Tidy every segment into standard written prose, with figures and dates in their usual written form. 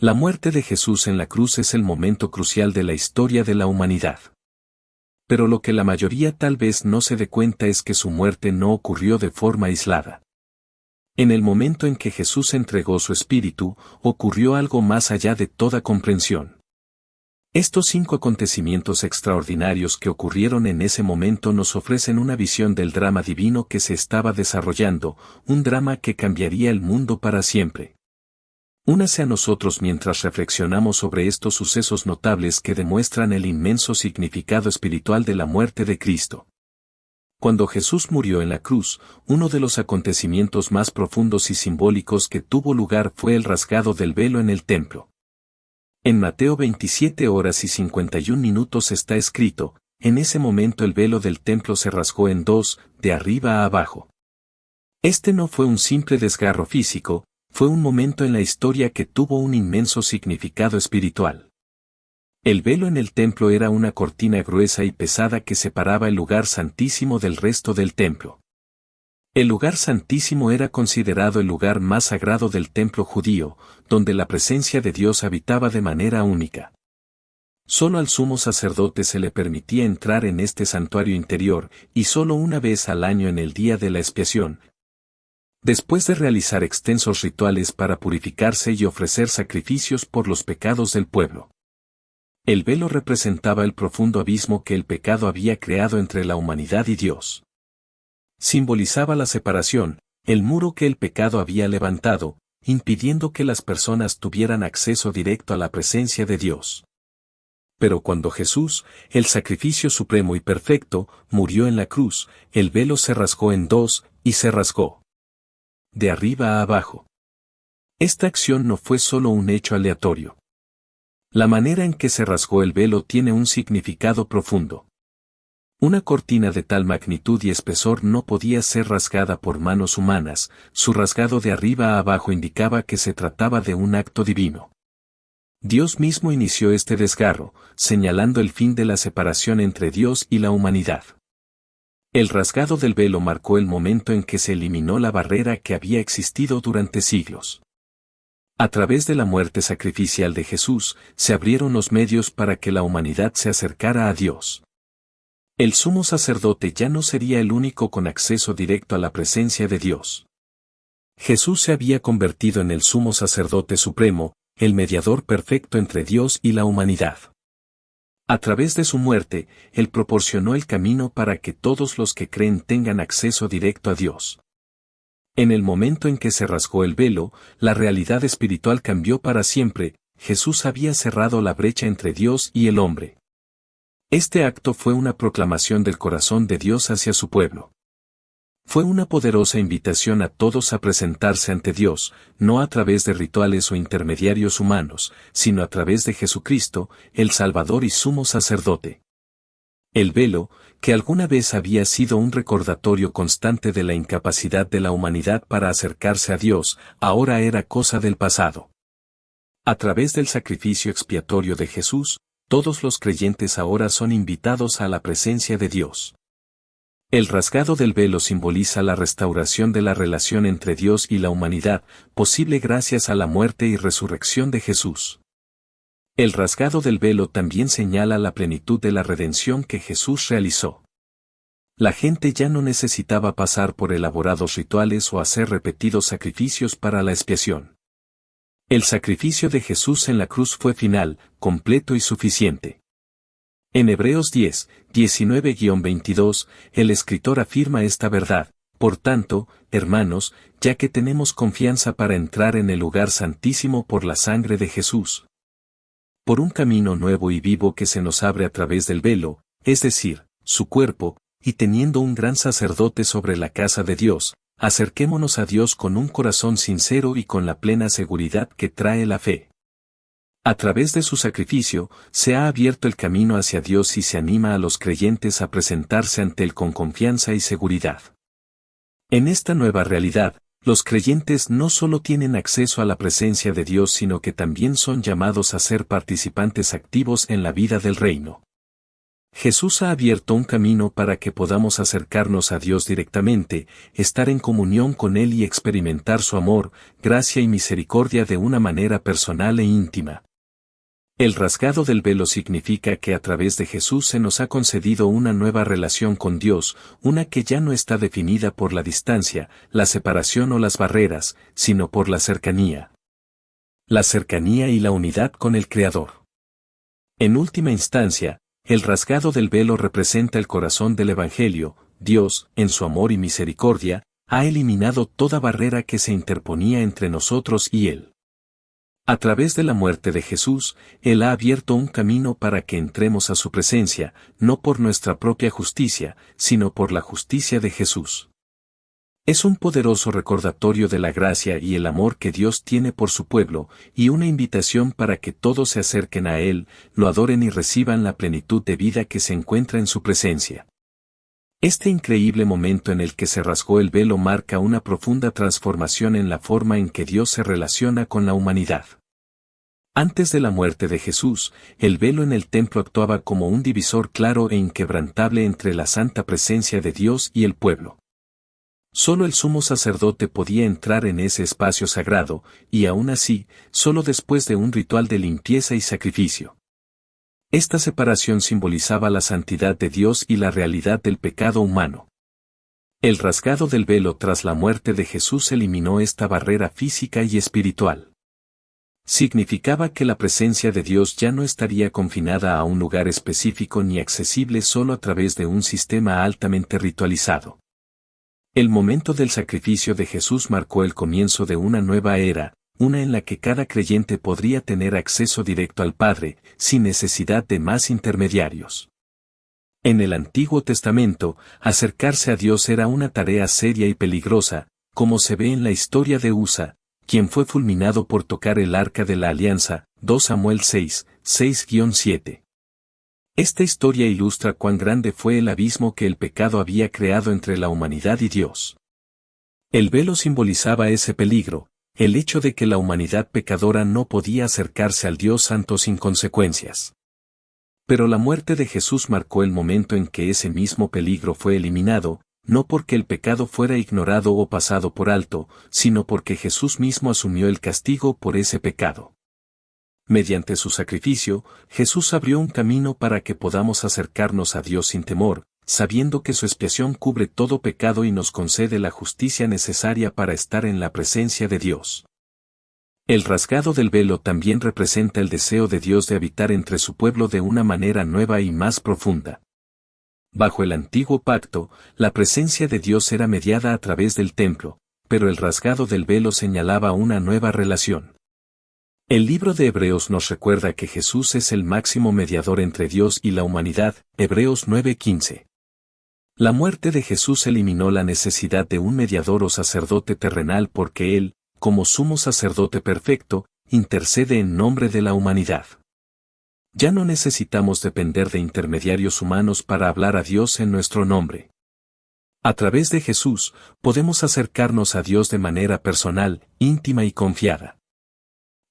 La muerte de Jesús en la cruz es el momento crucial de la historia de la humanidad. Pero lo que la mayoría tal vez no se dé cuenta es que su muerte no ocurrió de forma aislada. En el momento en que Jesús entregó su espíritu, ocurrió algo más allá de toda comprensión. Estos 5 acontecimientos extraordinarios que ocurrieron en ese momento nos ofrecen una visión del drama divino que se estaba desarrollando, un drama que cambiaría el mundo para siempre. Únase a nosotros mientras reflexionamos sobre estos sucesos notables que demuestran el inmenso significado espiritual de la muerte de Cristo. Cuando Jesús murió en la cruz, uno de los acontecimientos más profundos y simbólicos que tuvo lugar fue el rasgado del velo en el templo. En Mateo 27:51 está escrito, en ese momento el velo del templo se rasgó en 2, de arriba a abajo. Este no fue un simple desgarro físico, fue un momento en la historia que tuvo un inmenso significado espiritual. El velo en el templo era una cortina gruesa y pesada que separaba el lugar santísimo del resto del templo. El lugar santísimo era considerado el lugar más sagrado del templo judío, donde la presencia de Dios habitaba de manera única. Solo al sumo sacerdote se le permitía entrar en este santuario interior, y solo una vez al año en el día de la expiación. Después de realizar extensos rituales para purificarse y ofrecer sacrificios por los pecados del pueblo. El velo representaba el profundo abismo que el pecado había creado entre la humanidad y Dios. Simbolizaba la separación, el muro que el pecado había levantado, impidiendo que las personas tuvieran acceso directo a la presencia de Dios. Pero cuando Jesús, el sacrificio supremo y perfecto, murió en la cruz, el velo se rasgó en 2, y se rasgó de arriba a abajo. Esta acción no fue solo un hecho aleatorio. La manera en que se rasgó el velo tiene un significado profundo. Una cortina de tal magnitud y espesor no podía ser rasgada por manos humanas, su rasgado de arriba a abajo indicaba que se trataba de un acto divino. Dios mismo inició este desgarro, señalando el fin de la separación entre Dios y la humanidad. El rasgado del velo marcó el momento en que se eliminó la barrera que había existido durante siglos. A través de la muerte sacrificial de Jesús, se abrieron los medios para que la humanidad se acercara a Dios. El sumo sacerdote ya no sería el único con acceso directo a la presencia de Dios. Jesús se había convertido en el sumo sacerdote supremo, el mediador perfecto entre Dios y la humanidad. A través de su muerte, Él proporcionó el camino para que todos los que creen tengan acceso directo a Dios. En el momento en que se rasgó el velo, la realidad espiritual cambió para siempre, Jesús había cerrado la brecha entre Dios y el hombre. Este acto fue una proclamación del corazón de Dios hacia su pueblo. Fue una poderosa invitación a todos a presentarse ante Dios, no a través de rituales o intermediarios humanos, sino a través de Jesucristo, el Salvador y sumo sacerdote. El velo, que alguna vez había sido un recordatorio constante de la incapacidad de la humanidad para acercarse a Dios, ahora era cosa del pasado. A través del sacrificio expiatorio de Jesús, todos los creyentes ahora son invitados a la presencia de Dios. El rasgado del velo simboliza la restauración de la relación entre Dios y la humanidad, posible gracias a la muerte y resurrección de Jesús. El rasgado del velo también señala la plenitud de la redención que Jesús realizó. La gente ya no necesitaba pasar por elaborados rituales o hacer repetidos sacrificios para la expiación. El sacrificio de Jesús en la cruz fue final, completo y suficiente. En Hebreos 10, 19-22, el escritor afirma esta verdad: por tanto, hermanos, ya que tenemos confianza para entrar en el lugar santísimo por la sangre de Jesús, por un camino nuevo y vivo que se nos abre a través del velo, es decir, su cuerpo, y teniendo un gran sacerdote sobre la casa de Dios, acerquémonos a Dios con un corazón sincero y con la plena seguridad que trae la fe. A través de su sacrificio, se ha abierto el camino hacia Dios y se anima a los creyentes a presentarse ante Él con confianza y seguridad. En esta nueva realidad, los creyentes no solo tienen acceso a la presencia de Dios, sino que también son llamados a ser participantes activos en la vida del reino. Jesús ha abierto un camino para que podamos acercarnos a Dios directamente, estar en comunión con Él y experimentar su amor, gracia y misericordia de una manera personal e íntima. El rasgado del velo significa que a través de Jesús se nos ha concedido una nueva relación con Dios, una que ya no está definida por la distancia, la separación o las barreras, sino por la cercanía. La cercanía y la unidad con el Creador. En última instancia, el rasgado del velo representa el corazón del Evangelio. Dios, en su amor y misericordia, ha eliminado toda barrera que se interponía entre nosotros y Él. A través de la muerte de Jesús, Él ha abierto un camino para que entremos a su presencia, no por nuestra propia justicia, sino por la justicia de Jesús. Es un poderoso recordatorio de la gracia y el amor que Dios tiene por su pueblo, y una invitación para que todos se acerquen a Él, lo adoren y reciban la plenitud de vida que se encuentra en su presencia. Este increíble momento en el que se rasgó el velo marca una profunda transformación en la forma en que Dios se relaciona con la humanidad. Antes de la muerte de Jesús, el velo en el templo actuaba como un divisor claro e inquebrantable entre la santa presencia de Dios y el pueblo. Solo el sumo sacerdote podía entrar en ese espacio sagrado, y aún así, solo después de un ritual de limpieza y sacrificio. Esta separación simbolizaba la santidad de Dios y la realidad del pecado humano. El rasgado del velo tras la muerte de Jesús eliminó esta barrera física y espiritual. Significaba que la presencia de Dios ya no estaría confinada a un lugar específico ni accesible solo a través de un sistema altamente ritualizado. El momento del sacrificio de Jesús marcó el comienzo de una nueva era, una en la que cada creyente podría tener acceso directo al Padre, sin necesidad de más intermediarios. En el Antiguo Testamento, acercarse a Dios era una tarea seria y peligrosa, como se ve en la historia de Usa, quien fue fulminado por tocar el arca de la alianza, 2 Samuel 6, 6-7. Esta historia ilustra cuán grande fue el abismo que el pecado había creado entre la humanidad y Dios. El velo simbolizaba ese peligro, el hecho de que la humanidad pecadora no podía acercarse al Dios Santo sin consecuencias. Pero la muerte de Jesús marcó el momento en que ese mismo peligro fue eliminado, no porque el pecado fuera ignorado o pasado por alto, sino porque Jesús mismo asumió el castigo por ese pecado. Mediante su sacrificio, Jesús abrió un camino para que podamos acercarnos a Dios sin temor, sabiendo que su expiación cubre todo pecado y nos concede la justicia necesaria para estar en la presencia de Dios. El rasgado del velo también representa el deseo de Dios de habitar entre su pueblo de una manera nueva y más profunda. Bajo el antiguo pacto, la presencia de Dios era mediada a través del templo, pero el rasgado del velo señalaba una nueva relación. El libro de Hebreos nos recuerda que Jesús es el máximo mediador entre Dios y la humanidad, Hebreos 9:15. La muerte de Jesús eliminó la necesidad de un mediador o sacerdote terrenal porque Él, como sumo sacerdote perfecto, intercede en nombre de la humanidad. Ya no necesitamos depender de intermediarios humanos para hablar a Dios en nuestro nombre. A través de Jesús, podemos acercarnos a Dios de manera personal, íntima y confiada.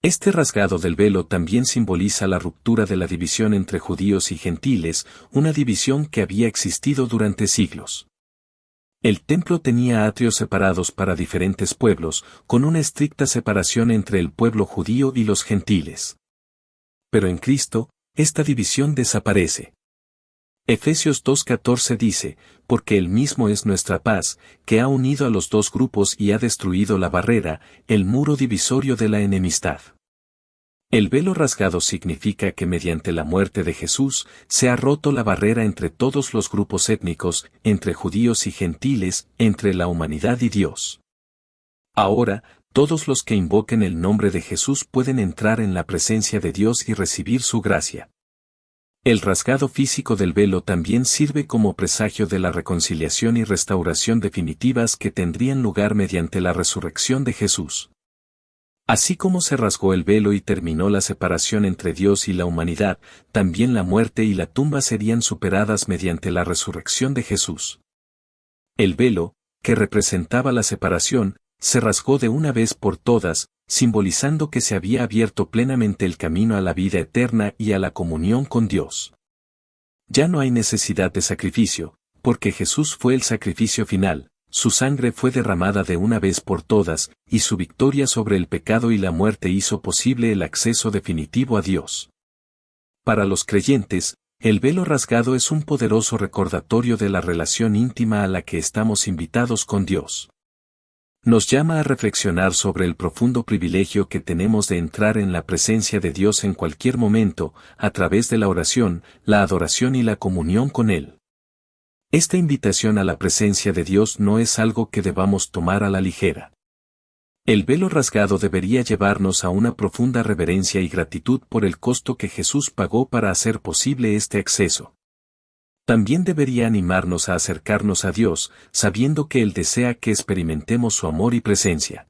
Este rasgado del velo también simboliza la ruptura de la división entre judíos y gentiles, una división que había existido durante siglos. El templo tenía atrios separados para diferentes pueblos, con una estricta separación entre el pueblo judío y los gentiles. Pero en Cristo, esta división desaparece. Efesios 2:14 dice, porque Él mismo es nuestra paz, que ha unido a los dos grupos y ha destruido la barrera, el muro divisorio de la enemistad. El velo rasgado significa que mediante la muerte de Jesús, se ha roto la barrera entre todos los grupos étnicos, entre judíos y gentiles, entre la humanidad y Dios. Ahora, todos los que invoquen el nombre de Jesús pueden entrar en la presencia de Dios y recibir su gracia. El rasgado físico del velo también sirve como presagio de la reconciliación y restauración definitivas que tendrían lugar mediante la resurrección de Jesús. Así como se rasgó el velo y terminó la separación entre Dios y la humanidad, también la muerte y la tumba serían superadas mediante la resurrección de Jesús. El velo, que representaba la separación, se rasgó de una vez por todas, simbolizando que se había abierto plenamente el camino a la vida eterna y a la comunión con Dios. Ya no hay necesidad de sacrificio, porque Jesús fue el sacrificio final, su sangre fue derramada de una vez por todas, y su victoria sobre el pecado y la muerte hizo posible el acceso definitivo a Dios. Para los creyentes, el velo rasgado es un poderoso recordatorio de la relación íntima a la que estamos invitados con Dios. Nos llama a reflexionar sobre el profundo privilegio que tenemos de entrar en la presencia de Dios en cualquier momento, a través de la oración, la adoración y la comunión con Él. Esta invitación a la presencia de Dios no es algo que debamos tomar a la ligera. El velo rasgado debería llevarnos a una profunda reverencia y gratitud por el costo que Jesús pagó para hacer posible este acceso. También debería animarnos a acercarnos a Dios, sabiendo que Él desea que experimentemos su amor y presencia.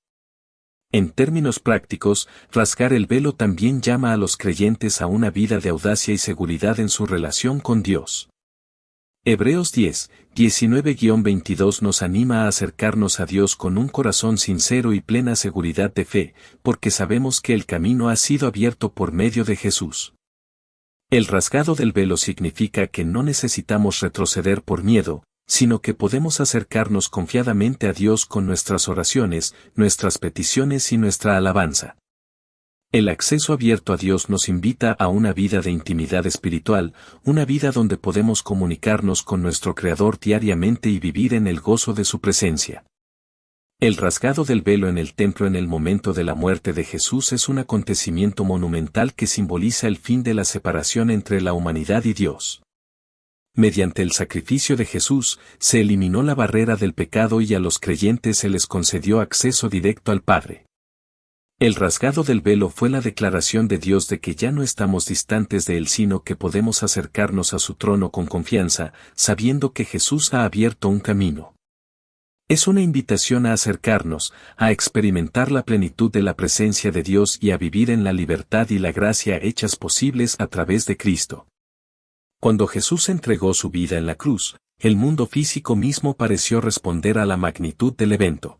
En términos prácticos, rasgar el velo también llama a los creyentes a una vida de audacia y seguridad en su relación con Dios. Hebreos 10, 19-22 nos anima a acercarnos a Dios con un corazón sincero y plena seguridad de fe, porque sabemos que el camino ha sido abierto por medio de Jesús. El rasgado del velo significa que no necesitamos retroceder por miedo, sino que podemos acercarnos confiadamente a Dios con nuestras oraciones, nuestras peticiones y nuestra alabanza. El acceso abierto a Dios nos invita a una vida de intimidad espiritual, una vida donde podemos comunicarnos con nuestro Creador diariamente y vivir en el gozo de su presencia. El rasgado del velo en el templo en el momento de la muerte de Jesús es un acontecimiento monumental que simboliza el fin de la separación entre la humanidad y Dios. Mediante el sacrificio de Jesús, se eliminó la barrera del pecado y a los creyentes se les concedió acceso directo al Padre. El rasgado del velo fue la declaración de Dios de que ya no estamos distantes de Él sino que podemos acercarnos a su trono con confianza, sabiendo que Jesús ha abierto un camino. Es una invitación a acercarnos, a experimentar la plenitud de la presencia de Dios y a vivir en la libertad y la gracia hechas posibles a través de Cristo. Cuando Jesús entregó su vida en la cruz, el mundo físico mismo pareció responder a la magnitud del evento.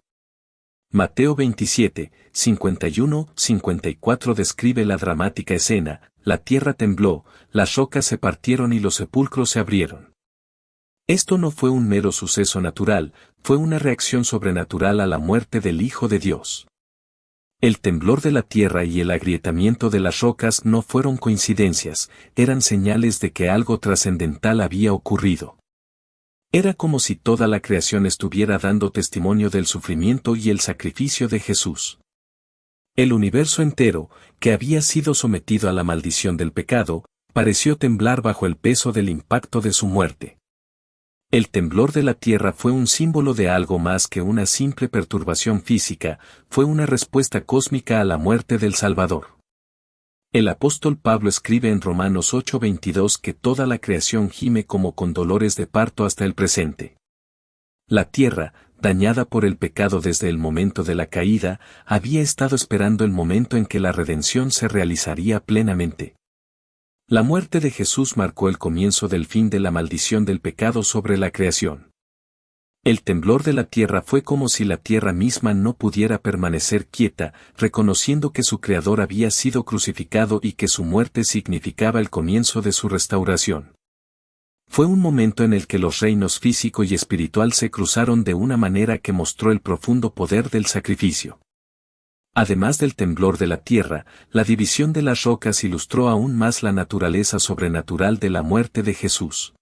Mateo 27, 51-54 describe la dramática escena: la tierra tembló, las rocas se partieron y los sepulcros se abrieron. Esto no fue un mero suceso natural, fue una reacción sobrenatural a la muerte del Hijo de Dios. El temblor de la tierra y el agrietamiento de las rocas no fueron coincidencias, eran señales de que algo trascendental había ocurrido. Era como si toda la creación estuviera dando testimonio del sufrimiento y el sacrificio de Jesús. El universo entero, que había sido sometido a la maldición del pecado, pareció temblar bajo el peso del impacto de su muerte. El temblor de la tierra fue un símbolo de algo más que una simple perturbación física, fue una respuesta cósmica a la muerte del Salvador. El apóstol Pablo escribe en Romanos 8:22 que toda la creación gime como con dolores de parto hasta el presente. La tierra, dañada por el pecado desde el momento de la caída, había estado esperando el momento en que la redención se realizaría plenamente. La muerte de Jesús marcó el comienzo del fin de la maldición del pecado sobre la creación. El temblor de la tierra fue como si la tierra misma no pudiera permanecer quieta, reconociendo que su Creador había sido crucificado y que su muerte significaba el comienzo de su restauración. Fue un momento en el que los reinos físico y espiritual se cruzaron de una manera que mostró el profundo poder del sacrificio. Además del temblor de la tierra, la división de las rocas ilustró aún más la naturaleza sobrenatural de la muerte de Jesús.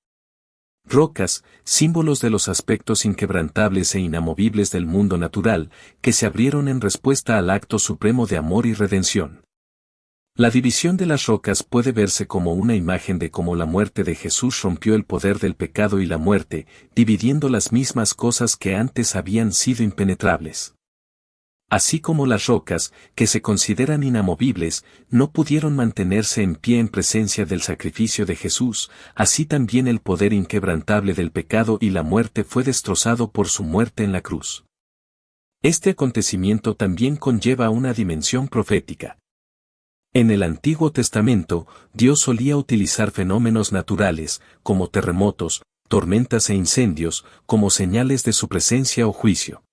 Rocas, símbolos de los aspectos inquebrantables e inamovibles del mundo natural, que se abrieron en respuesta al acto supremo de amor y redención. La división de las rocas puede verse como una imagen de cómo la muerte de Jesús rompió el poder del pecado y la muerte, dividiendo las mismas cosas que antes habían sido impenetrables. Así como las rocas, que se consideran inamovibles, no pudieron mantenerse en pie en presencia del sacrificio de Jesús, así también el poder inquebrantable del pecado y la muerte fue destrozado por su muerte en la cruz. Este acontecimiento también conlleva una dimensión profética. En el Antiguo Testamento, Dios solía utilizar fenómenos naturales, como terremotos, tormentas e incendios, como señales de su presencia o juicio.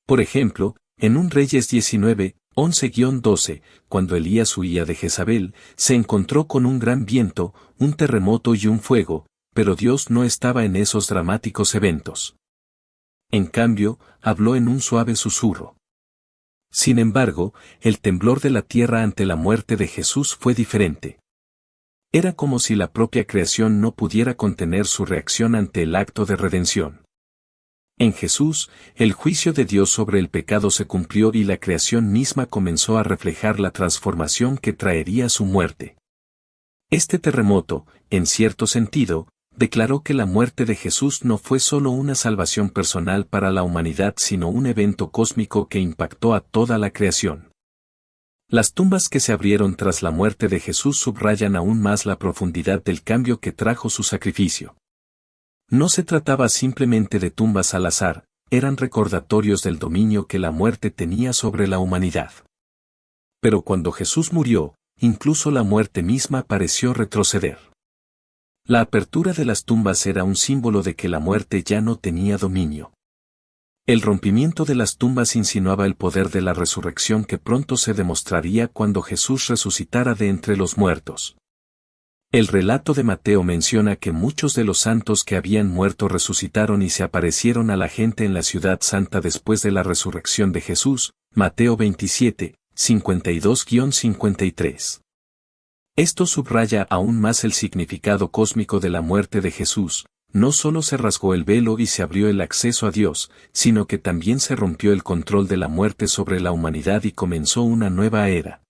Por ejemplo, en 1 Reyes 19, 11-12, cuando Elías huía de Jezabel, se encontró con un gran viento, un terremoto y un fuego, pero Dios no estaba en esos dramáticos eventos. En cambio, habló en un suave susurro. Sin embargo, el temblor de la tierra ante la muerte de Jesús fue diferente. Era como si la propia creación no pudiera contener su reacción ante el acto de redención. En Jesús, el juicio de Dios sobre el pecado se cumplió y la creación misma comenzó a reflejar la transformación que traería su muerte. Este terremoto, en cierto sentido, declaró que la muerte de Jesús no fue solo una salvación personal para la humanidad sino un evento cósmico que impactó a toda la creación. Las tumbas que se abrieron tras la muerte de Jesús subrayan aún más la profundidad del cambio que trajo su sacrificio. No se trataba simplemente de tumbas al azar, eran recordatorios del dominio que la muerte tenía sobre la humanidad. Pero cuando Jesús murió, incluso la muerte misma pareció retroceder. La apertura de las tumbas era un símbolo de que la muerte ya no tenía dominio. El rompimiento de las tumbas insinuaba el poder de la resurrección que pronto se demostraría cuando Jesús resucitara de entre los muertos. El relato de Mateo menciona que muchos de los santos que habían muerto resucitaron y se aparecieron a la gente en la ciudad santa después de la resurrección de Jesús, Mateo 27, 52-53. Esto subraya aún más el significado cósmico de la muerte de Jesús. No solo se rasgó el velo y se abrió el acceso a Dios, sino que también se rompió el control de la muerte sobre la humanidad y comenzó una nueva era.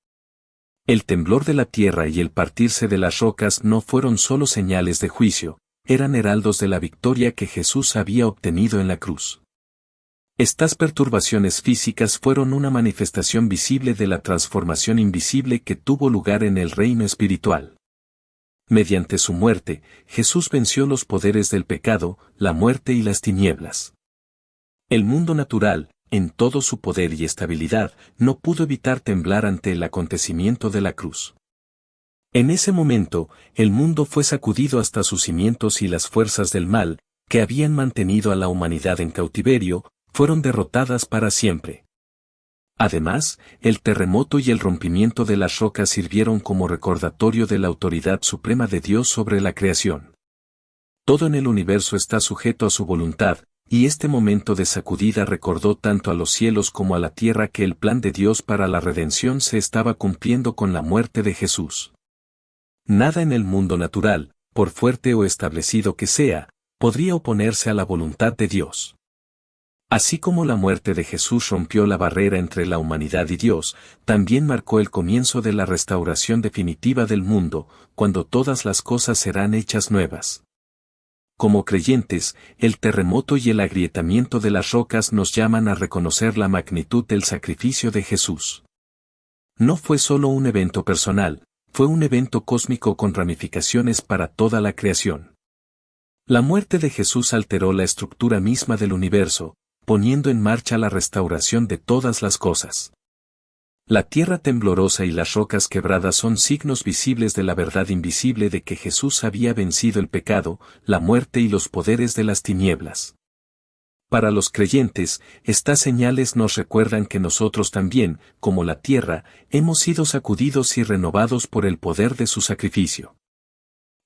El temblor de la tierra y el partirse de las rocas no fueron solo señales de juicio, eran heraldos de la victoria que Jesús había obtenido en la cruz. Estas perturbaciones físicas fueron una manifestación visible de la transformación invisible que tuvo lugar en el reino espiritual. Mediante su muerte, Jesús venció los poderes del pecado, la muerte y las tinieblas. El mundo natural, en todo su poder y estabilidad, no pudo evitar temblar ante el acontecimiento de la cruz. En ese momento, el mundo fue sacudido hasta sus cimientos y las fuerzas del mal, que habían mantenido a la humanidad en cautiverio, fueron derrotadas para siempre. Además, el terremoto y el rompimiento de las rocas sirvieron como recordatorio de la autoridad suprema de Dios sobre la creación. Todo en el universo está sujeto a su voluntad, y este momento de sacudida recordó tanto a los cielos como a la tierra que el plan de Dios para la redención se estaba cumpliendo con la muerte de Jesús. Nada en el mundo natural, por fuerte o establecido que sea, podría oponerse a la voluntad de Dios. Así como la muerte de Jesús rompió la barrera entre la humanidad y Dios, también marcó el comienzo de la restauración definitiva del mundo, cuando todas las cosas serán hechas nuevas. Como creyentes, el terremoto y el agrietamiento de las rocas nos llaman a reconocer la magnitud del sacrificio de Jesús. No fue solo un evento personal, fue un evento cósmico con ramificaciones para toda la creación. La muerte de Jesús alteró la estructura misma del universo, poniendo en marcha la restauración de todas las cosas. La tierra temblorosa y las rocas quebradas son signos visibles de la verdad invisible de que Jesús había vencido el pecado, la muerte y los poderes de las tinieblas. Para los creyentes, estas señales nos recuerdan que nosotros también, como la tierra, hemos sido sacudidos y renovados por el poder de su sacrificio.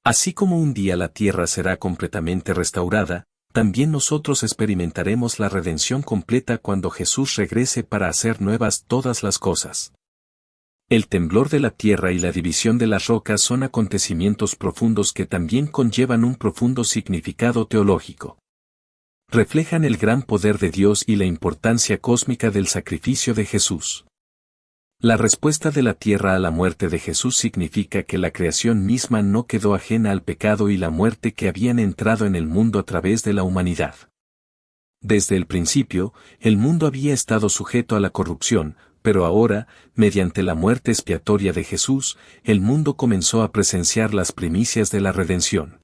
Así como un día la tierra será completamente restaurada, también nosotros experimentaremos la redención completa cuando Jesús regrese para hacer nuevas todas las cosas. El temblor de la tierra y la división de las rocas son acontecimientos profundos que también conllevan un profundo significado teológico. Reflejan el gran poder de Dios y la importancia cósmica del sacrificio de Jesús. La respuesta de la tierra a la muerte de Jesús significa que la creación misma no quedó ajena al pecado y la muerte que habían entrado en el mundo a través de la humanidad. Desde el principio, el mundo había estado sujeto a la corrupción, pero ahora, mediante la muerte expiatoria de Jesús, el mundo comenzó a presenciar las primicias de la redención.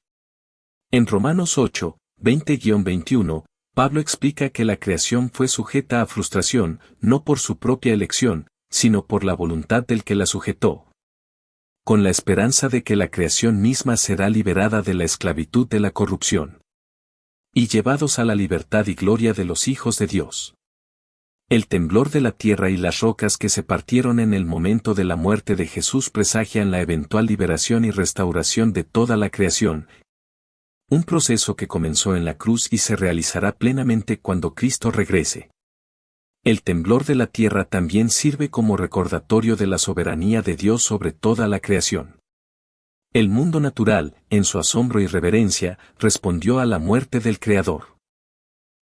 En Romanos 8, 20-21, Pablo explica que la creación fue sujeta a frustración, no por su propia elección, sino por la voluntad del que la sujetó. Con la esperanza de que la creación misma será liberada de la esclavitud de la corrupción. Y llevados a la libertad y gloria de los hijos de Dios. El temblor de la tierra y las rocas que se partieron en el momento de la muerte de Jesús presagian la eventual liberación y restauración de toda la creación, un proceso que comenzó en la cruz y se realizará plenamente cuando Cristo regrese. El temblor de la tierra también sirve como recordatorio de la soberanía de Dios sobre toda la creación. El mundo natural, en su asombro y reverencia, respondió a la muerte del Creador.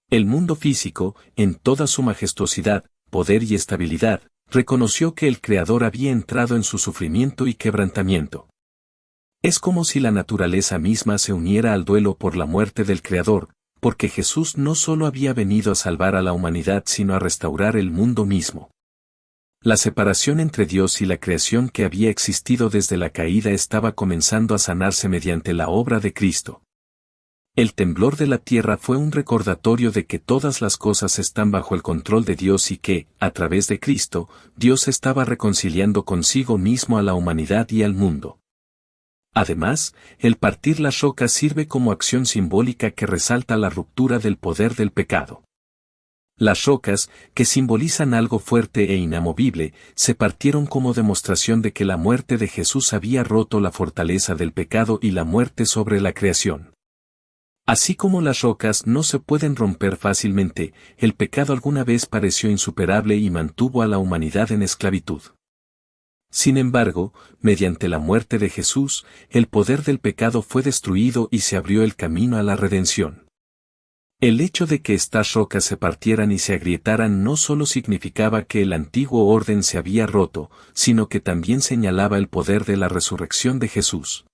El mundo físico, en toda su majestuosidad, poder y estabilidad, reconoció que el Creador había entrado en su sufrimiento y quebrantamiento. Es como si la naturaleza misma se uniera al duelo por la muerte del Creador, porque Jesús no solo había venido a salvar a la humanidad sino a restaurar el mundo mismo. La separación entre Dios y la creación que había existido desde la caída estaba comenzando a sanarse mediante la obra de Cristo. El temblor de la tierra fue un recordatorio de que todas las cosas están bajo el control de Dios y que, a través de Cristo, Dios estaba reconciliando consigo mismo a la humanidad y al mundo. Además, el partir las rocas sirve como acción simbólica que resalta la ruptura del poder del pecado. Las rocas, que simbolizan algo fuerte e inamovible, se partieron como demostración de que la muerte de Jesús había roto la fortaleza del pecado y la muerte sobre la creación. Así como las rocas no se pueden romper fácilmente, el pecado alguna vez pareció insuperable y mantuvo a la humanidad en esclavitud. Sin embargo, mediante la muerte de Jesús, el poder del pecado fue destruido y se abrió el camino a la redención. El hecho de que estas rocas se partieran y se agrietaran no solo significaba que el antiguo orden se había roto, sino que también señalaba el poder de la resurrección de Jesús.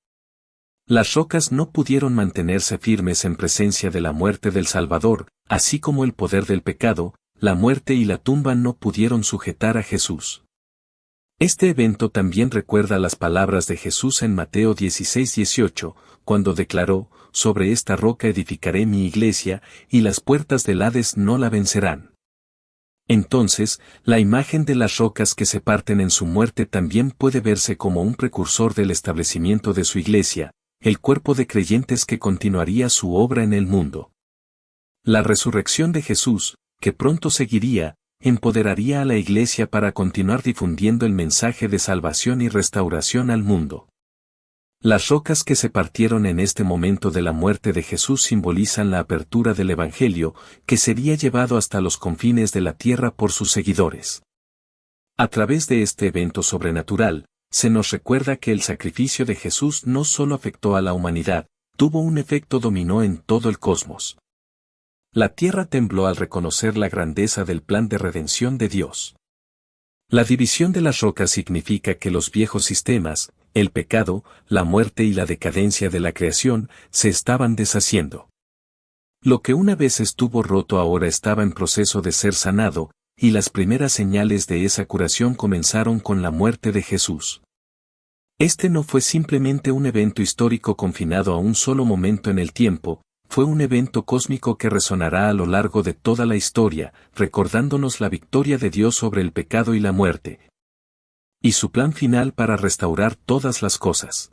Las rocas no pudieron mantenerse firmes en presencia de la muerte del Salvador, así como el poder del pecado, la muerte y la tumba no pudieron sujetar a Jesús. Este evento también recuerda las palabras de Jesús en Mateo 16:18, cuando declaró, «Sobre esta roca edificaré mi iglesia, y las puertas del Hades no la vencerán». Entonces, la imagen de las rocas que se parten en su muerte también puede verse como un precursor del establecimiento de su iglesia, el cuerpo de creyentes que continuaría su obra en el mundo. La resurrección de Jesús, que pronto seguiría, empoderaría a la Iglesia para continuar difundiendo el mensaje de salvación y restauración al mundo. Las rocas que se partieron en este momento de la muerte de Jesús simbolizan la apertura del Evangelio, que sería llevado hasta los confines de la tierra por sus seguidores. A través de este evento sobrenatural, se nos recuerda que el sacrificio de Jesús no solo afectó a la humanidad, tuvo un efecto dominó en todo el cosmos. La tierra tembló al reconocer la grandeza del plan de redención de Dios. La división de las rocas significa que los viejos sistemas, el pecado, la muerte y la decadencia de la creación, se estaban deshaciendo. Lo que una vez estuvo roto ahora estaba en proceso de ser sanado, y las primeras señales de esa curación comenzaron con la muerte de Jesús. Este no fue simplemente un evento histórico confinado a un solo momento en el tiempo, fue un evento cósmico que resonará a lo largo de toda la historia, recordándonos la victoria de Dios sobre el pecado y la muerte, y su plan final para restaurar todas las cosas.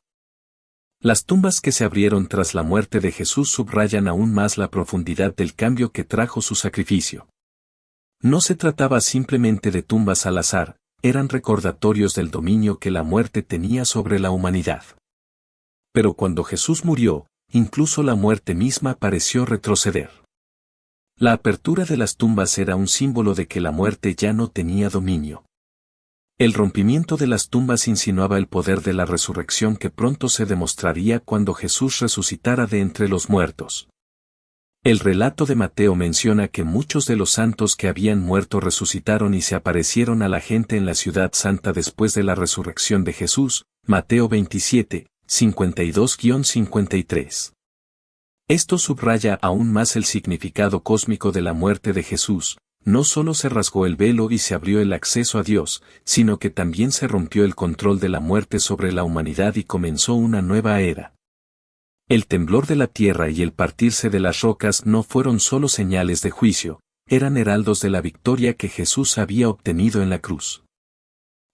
Las tumbas que se abrieron tras la muerte de Jesús subrayan aún más la profundidad del cambio que trajo su sacrificio. No se trataba simplemente de tumbas al azar, eran recordatorios del dominio que la muerte tenía sobre la humanidad. Pero cuando Jesús murió, incluso la muerte misma pareció retroceder. La apertura de las tumbas era un símbolo de que la muerte ya no tenía dominio. El rompimiento de las tumbas insinuaba el poder de la resurrección que pronto se demostraría cuando Jesús resucitara de entre los muertos. El relato de Mateo menciona que muchos de los santos que habían muerto resucitaron y se aparecieron a la gente en la ciudad santa después de la resurrección de Jesús, Mateo 27, 52-53. Esto subraya aún más el significado cósmico de la muerte de Jesús, no solo se rasgó el velo y se abrió el acceso a Dios, sino que también se rompió el control de la muerte sobre la humanidad y comenzó una nueva era. El temblor de la tierra y el partirse de las rocas no fueron solo señales de juicio, eran heraldos de la victoria que Jesús había obtenido en la cruz.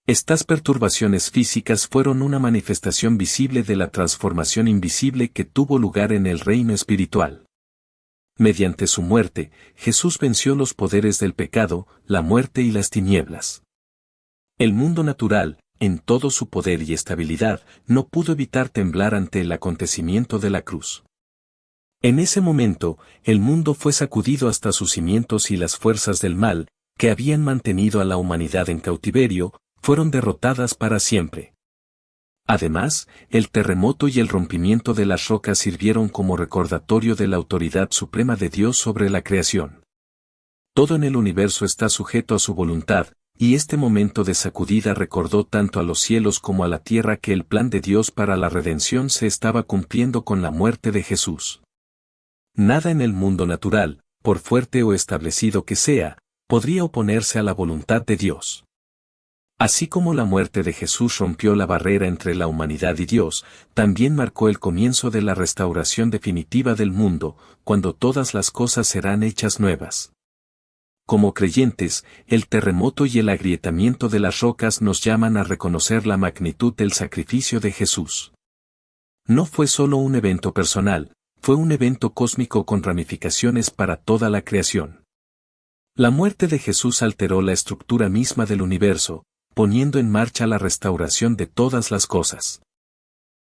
Estas perturbaciones físicas fueron una manifestación visible de la transformación invisible que tuvo lugar en el reino espiritual. Mediante su muerte, Jesús venció los poderes del pecado, la muerte y las tinieblas. El mundo natural, en todo su poder y estabilidad, no pudo evitar temblar ante el acontecimiento de la cruz. En ese momento, el mundo fue sacudido hasta sus cimientos y las fuerzas del mal, que habían mantenido a la humanidad en cautiverio, fueron derrotadas para siempre. Además, el terremoto y el rompimiento de las rocas sirvieron como recordatorio de la autoridad suprema de Dios sobre la creación. Todo en el universo está sujeto a su voluntad, y este momento de sacudida recordó tanto a los cielos como a la tierra que el plan de Dios para la redención se estaba cumpliendo con la muerte de Jesús. Nada en el mundo natural, por fuerte o establecido que sea, podría oponerse a la voluntad de Dios. Así como la muerte de Jesús rompió la barrera entre la humanidad y Dios, también marcó el comienzo de la restauración definitiva del mundo, cuando todas las cosas serán hechas nuevas. Como creyentes, el terremoto y el agrietamiento de las rocas nos llaman a reconocer la magnitud del sacrificio de Jesús. No fue solo un evento personal, fue un evento cósmico con ramificaciones para toda la creación. La muerte de Jesús alteró la estructura misma del universo, poniendo en marcha la restauración de todas las cosas.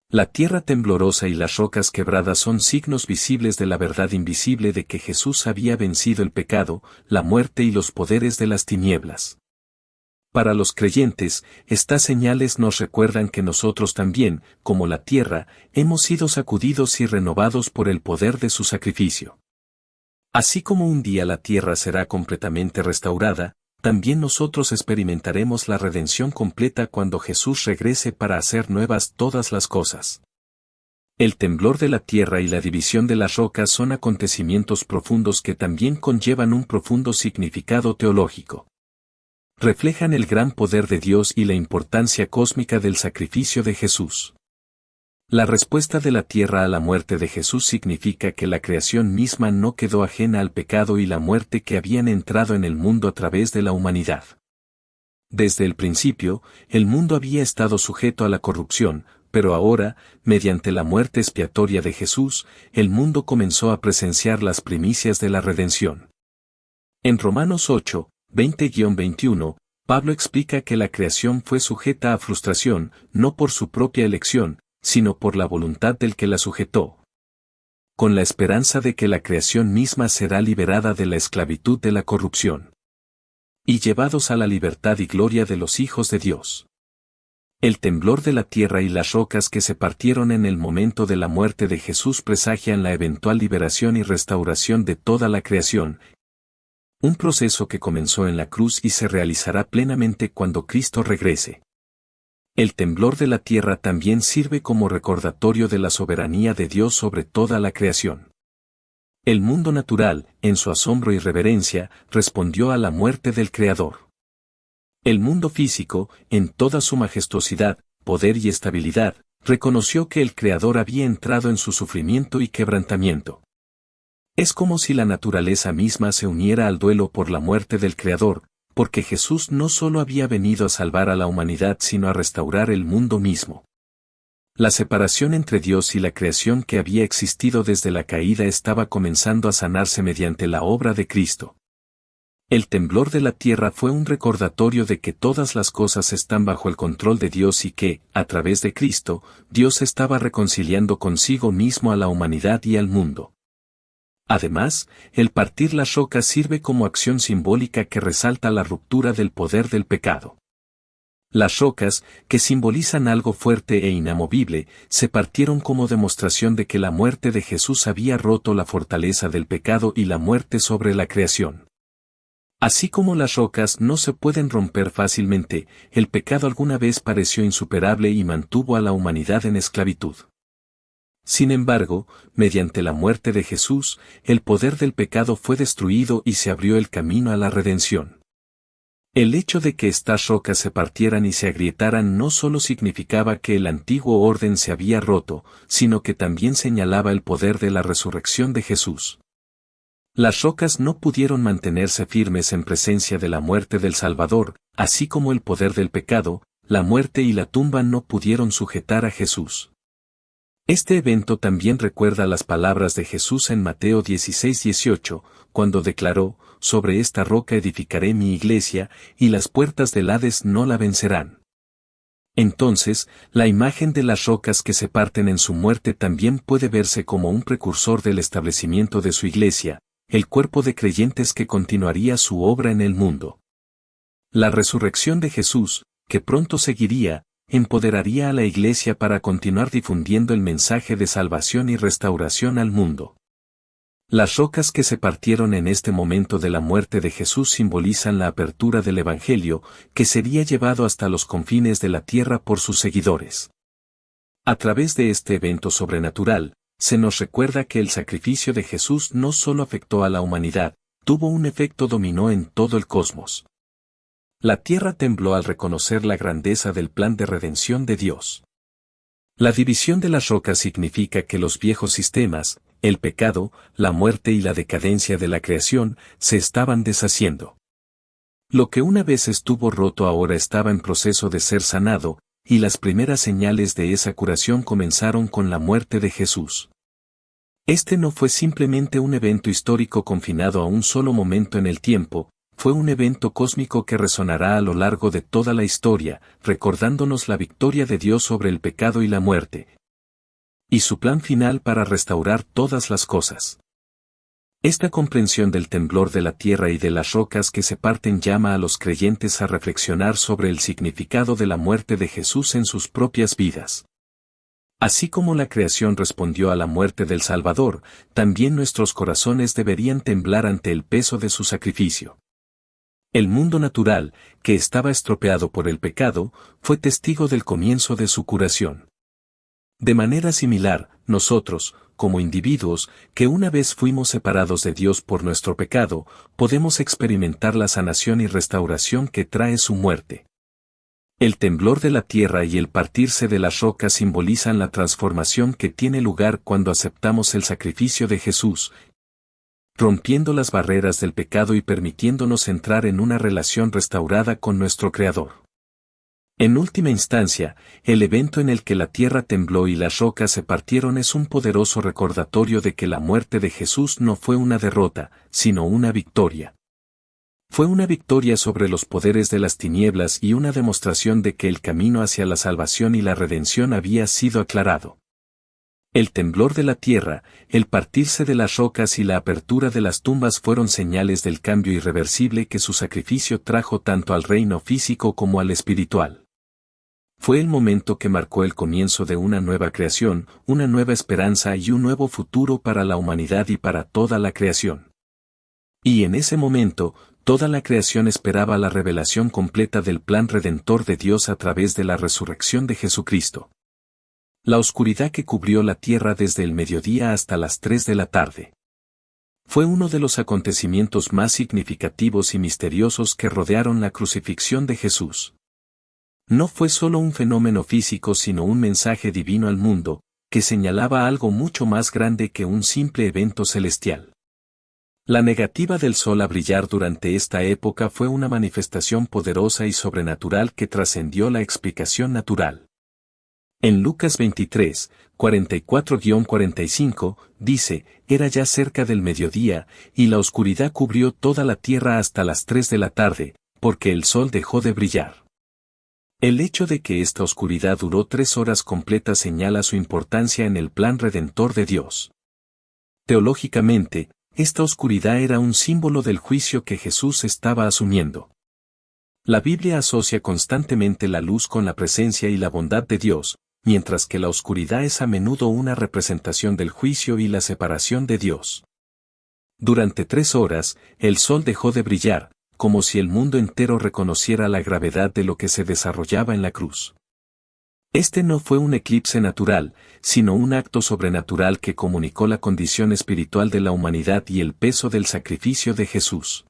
La tierra temblorosa y las rocas quebradas son signos visibles de la verdad invisible de que Jesús había vencido el pecado, la muerte y los poderes de las tinieblas. Para los creyentes, estas señales nos recuerdan que nosotros también, como la tierra, hemos sido sacudidos y renovados por el poder de su sacrificio. Así como un día la tierra será completamente restaurada, también nosotros experimentaremos la redención completa cuando Jesús regrese para hacer nuevas todas las cosas. El temblor de la tierra y la división de las rocas son acontecimientos profundos que también conllevan un profundo significado teológico. Reflejan el gran poder de Dios y la importancia cósmica del sacrificio de Jesús. La respuesta de la tierra a la muerte de Jesús significa que la creación misma no quedó ajena al pecado y la muerte que habían entrado en el mundo a través de la humanidad. Desde el principio, el mundo había estado sujeto a la corrupción, pero ahora, mediante la muerte expiatoria de Jesús, el mundo comenzó a presenciar las primicias de la redención. En Romanos 8, 20-21, Pablo explica que la creación fue sujeta a frustración, no por su propia elección, sino por la voluntad del que la sujetó. Con la esperanza de que la creación misma será liberada de la esclavitud de la corrupción. Y llevados a la libertad y gloria de los hijos de Dios. El temblor de la tierra y las rocas que se partieron en el momento de la muerte de Jesús presagian la eventual liberación y restauración de toda la creación. Un proceso que comenzó en la cruz y se realizará plenamente cuando Cristo regrese. El temblor de la tierra también sirve como recordatorio de la soberanía de Dios sobre toda la creación. El mundo natural, en su asombro y reverencia, respondió a la muerte del Creador. El mundo físico, en toda su majestuosidad, poder y estabilidad, reconoció que el Creador había entrado en su sufrimiento y quebrantamiento. Es como si la naturaleza misma se uniera al duelo por la muerte del Creador, porque Jesús no solo había venido a salvar a la humanidad sino a restaurar el mundo mismo. La separación entre Dios y la creación que había existido desde la caída estaba comenzando a sanarse mediante la obra de Cristo. El temblor de la tierra fue un recordatorio de que todas las cosas están bajo el control de Dios y que, a través de Cristo, Dios estaba reconciliando consigo mismo a la humanidad y al mundo. Además, el partir las rocas sirve como acción simbólica que resalta la ruptura del poder del pecado. Las rocas, que simbolizan algo fuerte e inamovible, se partieron como demostración de que la muerte de Jesús había roto la fortaleza del pecado y la muerte sobre la creación. Así como las rocas no se pueden romper fácilmente, el pecado alguna vez pareció insuperable y mantuvo a la humanidad en esclavitud. Sin embargo, mediante la muerte de Jesús, el poder del pecado fue destruido y se abrió el camino a la redención. El hecho de que estas rocas se partieran y se agrietaran no solo significaba que el antiguo orden se había roto, sino que también señalaba el poder de la resurrección de Jesús. Las rocas no pudieron mantenerse firmes en presencia de la muerte del Salvador, así como el poder del pecado, la muerte y la tumba no pudieron sujetar a Jesús. Este evento también recuerda las palabras de Jesús en Mateo 16:18, cuando declaró, sobre esta roca edificaré mi iglesia, y las puertas del Hades no la vencerán. Entonces, la imagen de las rocas que se parten en su muerte también puede verse como un precursor del establecimiento de su iglesia, el cuerpo de creyentes que continuaría su obra en el mundo. La resurrección de Jesús, que pronto seguiría, empoderaría a la iglesia para continuar difundiendo el mensaje de salvación y restauración al mundo. Las rocas que se partieron en este momento de la muerte de Jesús simbolizan la apertura del Evangelio, que sería llevado hasta los confines de la tierra por sus seguidores. A través de este evento sobrenatural, se nos recuerda que el sacrificio de Jesús no solo afectó a la humanidad, tuvo un efecto dominó en todo el cosmos. La tierra tembló al reconocer la grandeza del plan de redención de Dios. La división de las rocas significa que los viejos sistemas, el pecado, la muerte y la decadencia de la creación, se estaban deshaciendo. Lo que una vez estuvo roto ahora estaba en proceso de ser sanado, y las primeras señales de esa curación comenzaron con la muerte de Jesús. Este no fue simplemente un evento histórico confinado a un solo momento en el tiempo, fue un evento cósmico que resonará a lo largo de toda la historia, recordándonos la victoria de Dios sobre el pecado y la muerte, y su plan final para restaurar todas las cosas. Esta comprensión del temblor de la tierra y de las rocas que se parten llama a los creyentes a reflexionar sobre el significado de la muerte de Jesús en sus propias vidas. Así como la creación respondió a la muerte del Salvador, también nuestros corazones deberían temblar ante el peso de su sacrificio. El mundo natural, que estaba estropeado por el pecado, fue testigo del comienzo de su curación. De manera similar, nosotros, como individuos, que una vez fuimos separados de Dios por nuestro pecado, podemos experimentar la sanación y restauración que trae su muerte. El temblor de la tierra y el partirse de las rocas simbolizan la transformación que tiene lugar cuando aceptamos el sacrificio de Jesús, rompiendo las barreras del pecado y permitiéndonos entrar en una relación restaurada con nuestro Creador. En última instancia, el evento en el que la tierra tembló y las rocas se partieron es un poderoso recordatorio de que la muerte de Jesús no fue una derrota, sino una victoria. Fue una victoria sobre los poderes de las tinieblas y una demostración de que el camino hacia la salvación y la redención había sido aclarado. El temblor de la tierra, el partirse de las rocas y la apertura de las tumbas fueron señales del cambio irreversible que su sacrificio trajo tanto al reino físico como al espiritual. Fue el momento que marcó el comienzo de una nueva creación, una nueva esperanza y un nuevo futuro para la humanidad y para toda la creación. Y en ese momento, toda la creación esperaba la revelación completa del plan redentor de Dios a través de la resurrección de Jesucristo. La oscuridad que cubrió la tierra desde el mediodía hasta las 3 de la tarde. Fue uno de los acontecimientos más significativos y misteriosos que rodearon la crucifixión de Jesús. No fue solo un fenómeno físico sino un mensaje divino al mundo, que señalaba algo mucho más grande que un simple evento celestial. La negativa del sol a brillar durante esta época fue una manifestación poderosa y sobrenatural que trascendió la explicación natural. En Lucas 23, 44-45, dice, era ya cerca del mediodía, y la oscuridad cubrió toda la tierra hasta las 3 de la tarde, porque el sol dejó de brillar. El hecho de que esta oscuridad duró 3 horas completas señala su importancia en el plan redentor de Dios. Teológicamente, esta oscuridad era un símbolo del juicio que Jesús estaba asumiendo. La Biblia asocia constantemente la luz con la presencia y la bondad de Dios, mientras que la oscuridad es a menudo una representación del juicio y la separación de Dios. Durante 3 horas, el sol dejó de brillar, como si el mundo entero reconociera la gravedad de lo que se desarrollaba en la cruz. Este no fue un eclipse natural, sino un acto sobrenatural que comunicó la condición espiritual de la humanidad y el peso del sacrificio de Jesús.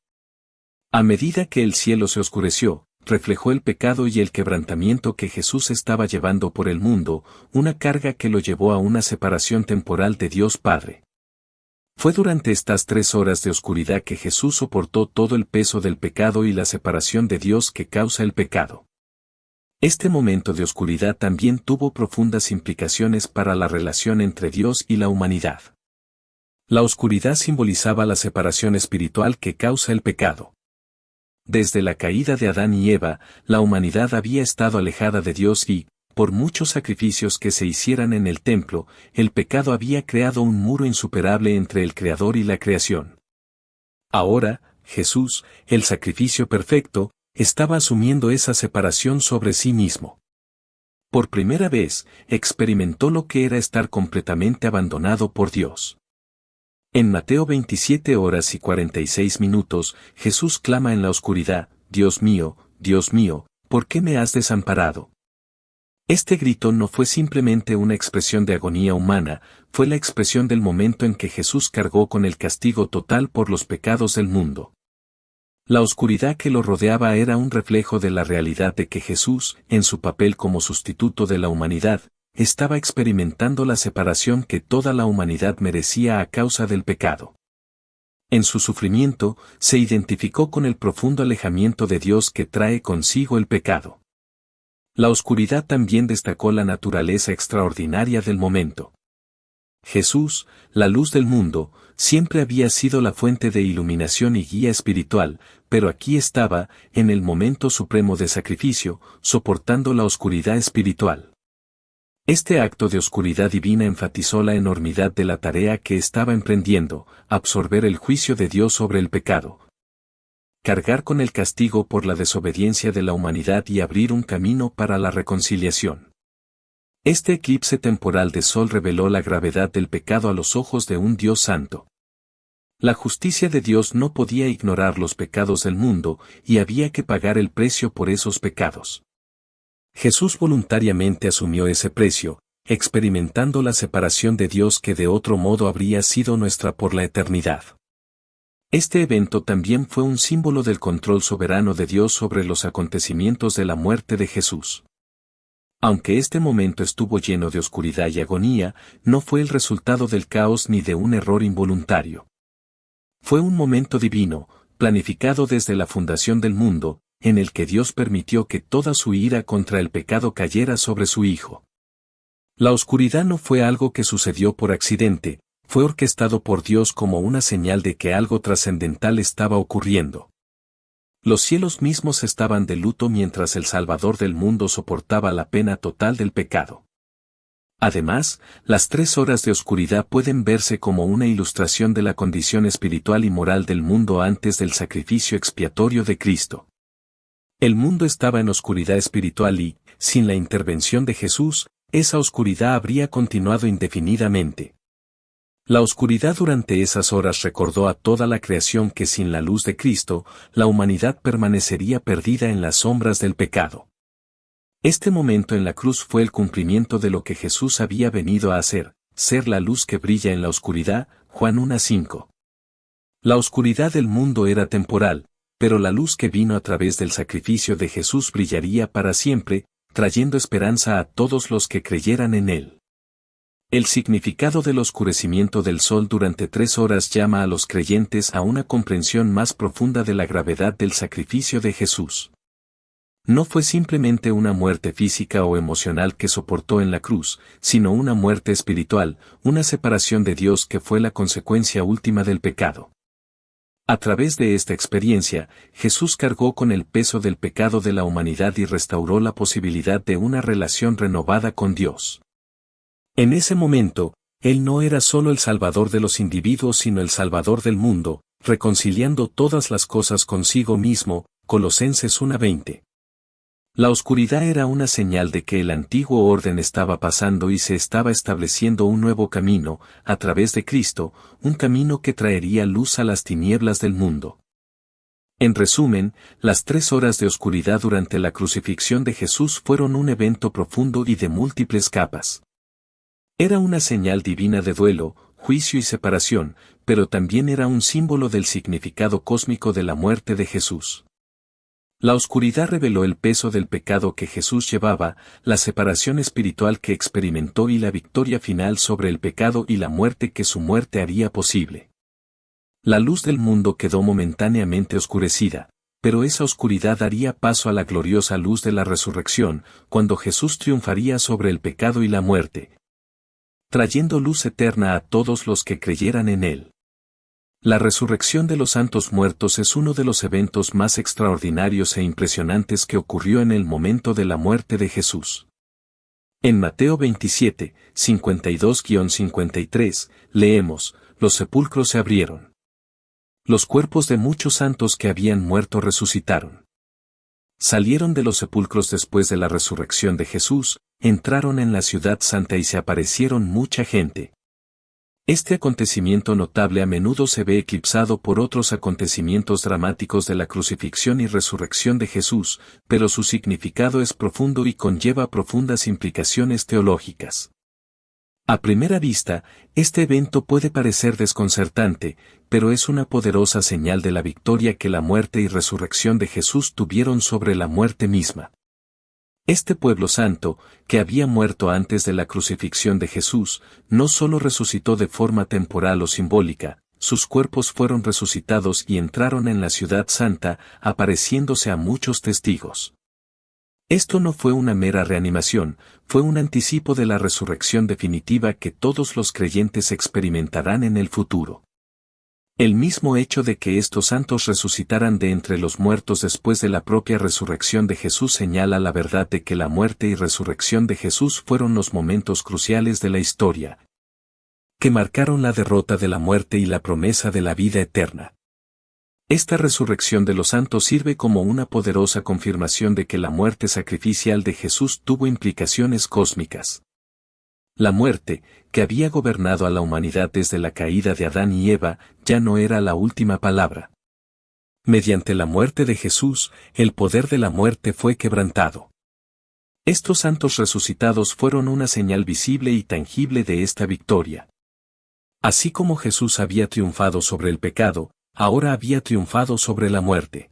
A medida que el cielo se oscureció, reflejó el pecado y el quebrantamiento que Jesús estaba llevando por el mundo, una carga que lo llevó a una separación temporal de Dios Padre. Fue durante estas 3 horas de oscuridad que Jesús soportó todo el peso del pecado y la separación de Dios que causa el pecado. Este momento de oscuridad también tuvo profundas implicaciones para la relación entre Dios y la humanidad. La oscuridad simbolizaba la separación espiritual que causa el pecado. Desde la caída de Adán y Eva, la humanidad había estado alejada de Dios y, por muchos sacrificios que se hicieran en el templo, el pecado había creado un muro insuperable entre el Creador y la creación. Ahora, Jesús, el sacrificio perfecto, estaba asumiendo esa separación sobre sí mismo. Por primera vez, experimentó lo que era estar completamente abandonado por Dios. En Mateo 27:46, Jesús clama en la oscuridad, Dios mío, ¿por qué me has desamparado? Este grito no fue simplemente una expresión de agonía humana, fue la expresión del momento en que Jesús cargó con el castigo total por los pecados del mundo. La oscuridad que lo rodeaba era un reflejo de la realidad de que Jesús, en su papel como sustituto de la humanidad, estaba experimentando la separación que toda la humanidad merecía a causa del pecado. En su sufrimiento, se identificó con el profundo alejamiento de Dios que trae consigo el pecado. La oscuridad también destacó la naturaleza extraordinaria del momento. Jesús, la luz del mundo, siempre había sido la fuente de iluminación y guía espiritual, pero aquí estaba, en el momento supremo de sacrificio, soportando la oscuridad espiritual. Este acto de oscuridad divina enfatizó la enormidad de la tarea que estaba emprendiendo, absorber el juicio de Dios sobre el pecado, cargar con el castigo por la desobediencia de la humanidad y abrir un camino para la reconciliación. Este eclipse temporal de sol reveló la gravedad del pecado a los ojos de un Dios santo. La justicia de Dios no podía ignorar los pecados del mundo y había que pagar el precio por esos pecados. Jesús voluntariamente asumió ese precio, experimentando la separación de Dios que de otro modo habría sido nuestra por la eternidad. Este evento también fue un símbolo del control soberano de Dios sobre los acontecimientos de la muerte de Jesús. Aunque este momento estuvo lleno de oscuridad y agonía, no fue el resultado del caos ni de un error involuntario. Fue un momento divino, planificado desde la fundación del mundo, en el que Dios permitió que toda su ira contra el pecado cayera sobre su Hijo. La oscuridad no fue algo que sucedió por accidente, fue orquestado por Dios como una señal de que algo trascendental estaba ocurriendo. Los cielos mismos estaban de luto mientras el Salvador del mundo soportaba la pena total del pecado. Además, las 3 horas de oscuridad pueden verse como una ilustración de la condición espiritual y moral del mundo antes del sacrificio expiatorio de Cristo. El mundo estaba en oscuridad espiritual y, sin la intervención de Jesús, esa oscuridad habría continuado indefinidamente. La oscuridad durante esas horas recordó a toda la creación que sin la luz de Cristo, la humanidad permanecería perdida en las sombras del pecado. Este momento en la cruz fue el cumplimiento de lo que Jesús había venido a hacer, ser la luz que brilla en la oscuridad, Juan 1:5. La oscuridad del mundo era temporal, pero la luz que vino a través del sacrificio de Jesús brillaría para siempre, trayendo esperanza a todos los que creyeran en él. El significado del oscurecimiento del sol durante 3 horas llama a los creyentes a una comprensión más profunda de la gravedad del sacrificio de Jesús. No fue simplemente una muerte física o emocional que soportó en la cruz, sino una muerte espiritual, una separación de Dios que fue la consecuencia última del pecado. A través de esta experiencia, Jesús cargó con el peso del pecado de la humanidad y restauró la posibilidad de una relación renovada con Dios. En ese momento, Él no era solo el Salvador de los individuos sino el Salvador del mundo, reconciliando todas las cosas consigo mismo, Colosenses 1:20. La oscuridad era una señal de que el antiguo orden estaba pasando y se estaba estableciendo un nuevo camino, a través de Cristo, un camino que traería luz a las tinieblas del mundo. En resumen, las 3 horas de oscuridad durante la crucifixión de Jesús fueron un evento profundo y de múltiples capas. Era una señal divina de duelo, juicio y separación, pero también era un símbolo del significado cósmico de la muerte de Jesús. La oscuridad reveló el peso del pecado que Jesús llevaba, la separación espiritual que experimentó y la victoria final sobre el pecado y la muerte que su muerte haría posible. La luz del mundo quedó momentáneamente oscurecida, pero esa oscuridad daría paso a la gloriosa luz de la resurrección, cuando Jesús triunfaría sobre el pecado y la muerte, trayendo luz eterna a todos los que creyeran en Él. La resurrección de los santos muertos es uno de los eventos más extraordinarios e impresionantes que ocurrió en el momento de la muerte de Jesús. En Mateo 27, 52-53, leemos, los sepulcros se abrieron. Los cuerpos de muchos santos que habían muerto resucitaron. Salieron de los sepulcros después de la resurrección de Jesús, entraron en la ciudad santa y se aparecieron mucha gente. Este acontecimiento notable a menudo se ve eclipsado por otros acontecimientos dramáticos de la crucifixión y resurrección de Jesús, pero su significado es profundo y conlleva profundas implicaciones teológicas. A primera vista, este evento puede parecer desconcertante, pero es una poderosa señal de la victoria que la muerte y resurrección de Jesús tuvieron sobre la muerte misma. Este pueblo santo, que había muerto antes de la crucifixión de Jesús, no solo resucitó de forma temporal o simbólica, sus cuerpos fueron resucitados y entraron en la ciudad santa, apareciéndose a muchos testigos. Esto no fue una mera reanimación, fue un anticipo de la resurrección definitiva que todos los creyentes experimentarán en el futuro. El mismo hecho de que estos santos resucitaran de entre los muertos después de la propia resurrección de Jesús señala la verdad de que la muerte y resurrección de Jesús fueron los momentos cruciales de la historia, que marcaron la derrota de la muerte y la promesa de la vida eterna. Esta resurrección de los santos sirve como una poderosa confirmación de que la muerte sacrificial de Jesús tuvo implicaciones cósmicas. La muerte, que había gobernado a la humanidad desde la caída de Adán y Eva, ya no era la última palabra. Mediante la muerte de Jesús, el poder de la muerte fue quebrantado. Estos santos resucitados fueron una señal visible y tangible de esta victoria. Así como Jesús había triunfado sobre el pecado, ahora había triunfado sobre la muerte.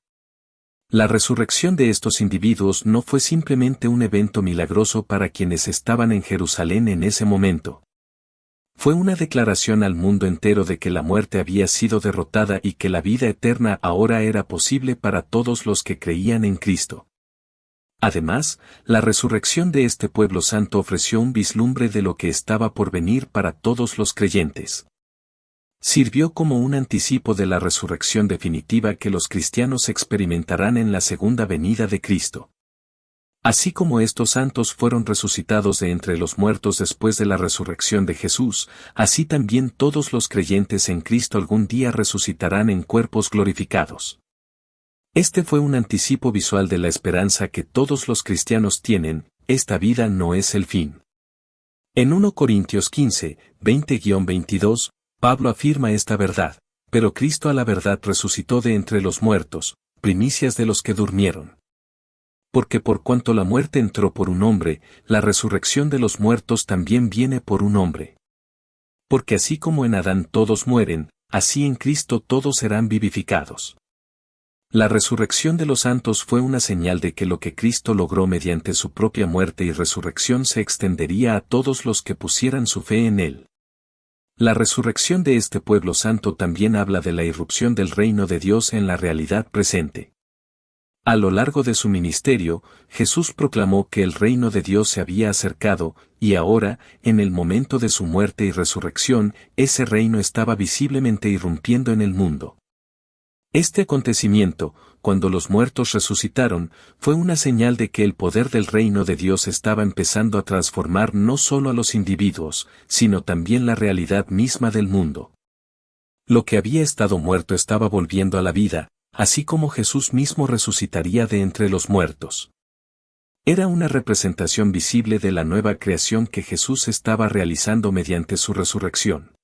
La resurrección de estos individuos no fue simplemente un evento milagroso para quienes estaban en Jerusalén en ese momento. Fue una declaración al mundo entero de que la muerte había sido derrotada y que la vida eterna ahora era posible para todos los que creían en Cristo. Además, la resurrección de este pueblo santo ofreció un vislumbre de lo que estaba por venir para todos los creyentes. Sirvió como un anticipo de la resurrección definitiva que los cristianos experimentarán en la segunda venida de Cristo. Así como estos santos fueron resucitados de entre los muertos después de la resurrección de Jesús, así también todos los creyentes en Cristo algún día resucitarán en cuerpos glorificados. Este fue un anticipo visual de la esperanza que todos los cristianos tienen, esta vida no es el fin. En 1 Corintios 15, 20-22, Pablo afirma esta verdad, pero Cristo a la verdad resucitó de entre los muertos, primicias de los que durmieron. Porque por cuanto la muerte entró por un hombre, la resurrección de los muertos también viene por un hombre. Porque así como en Adán todos mueren, así en Cristo todos serán vivificados. La resurrección de los santos fue una señal de que lo que Cristo logró mediante su propia muerte y resurrección se extendería a todos los que pusieran su fe en Él. La resurrección de este pueblo santo también habla de la irrupción del reino de Dios en la realidad presente. A lo largo de su ministerio, Jesús proclamó que el reino de Dios se había acercado, y ahora, en el momento de su muerte y resurrección, ese reino estaba visiblemente irrumpiendo en el mundo. Este acontecimiento, cuando los muertos resucitaron, fue una señal de que el poder del reino de Dios estaba empezando a transformar no solo a los individuos, sino también la realidad misma del mundo. Lo que había estado muerto estaba volviendo a la vida, así como Jesús mismo resucitaría de entre los muertos. Era una representación visible de la nueva creación que Jesús estaba realizando mediante su resurrección.